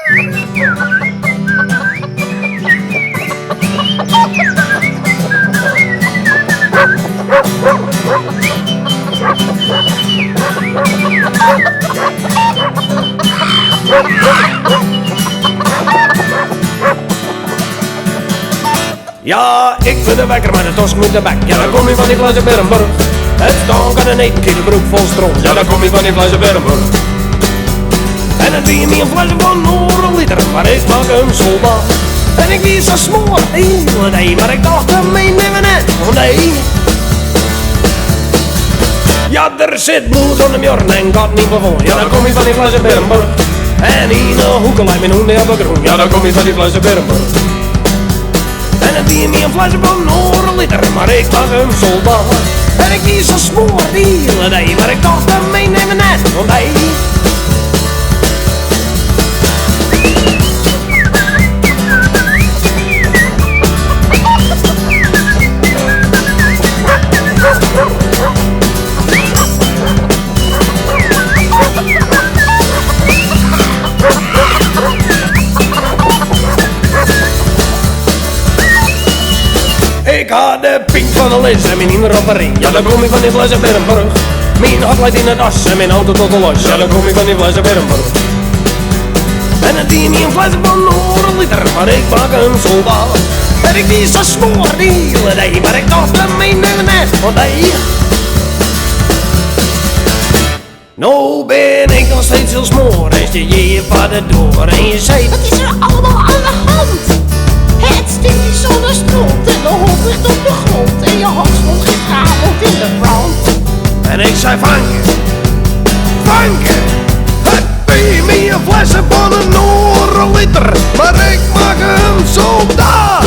Ja, ik vind de wekker, maar de tosk moet de bek. Ja, dan kom je van die flessen Berenburg. Het staan kan een 1 kilo broek vol stront. Ja, dan kom je van die flessen Berenburg. En dan doe je me een flesje van een liter, maar ik maak hem soldaat. En ik wie zo smoor, nee, maar ik dacht hem mee nemen net, oh nee. Ja, er zit bloed aan de mjorn en gaat niet meer vol. Ja, dan kom je van die flessen Berenburg. En in een hoekenlijn mijn hoen hebben groen. Ja, dan kom je van die flessen Berenburg. En dan doe je me een flesje van een liter, maar ik maak hem soldaat. En ik wie zo smoor, nee, maar ik dacht hem mee nemen net, oh nee. Ik had de pink van de lis en mijn hinder op een ring. Ja, dan kom ik van die flessen Berenburg. Mijn hart leidt in het as en mijn auto tot de los. Ja, dan kom ik van die flessen Berenburg. En dan die niet een fles van een liter, maar ik maak hem soldaat. En ik die zo smoor, nee, maar ik dacht hem mee net, want nee. Nou ben ik nog steeds heel smoor, en je je vader door en je zei: wat is er allemaal aan de hand? Het stinkt zonder stront en de hond ligt op de grond en je hand stond gisteravond in de brand. En ik zei: Vanke, het ben me een flessen van een liter, maar ik maak hem soldaat.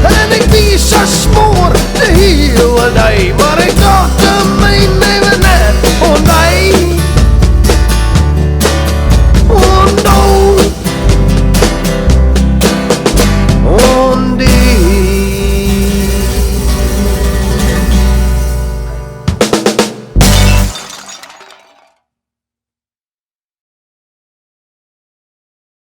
En ik die zo smoor de hele dag.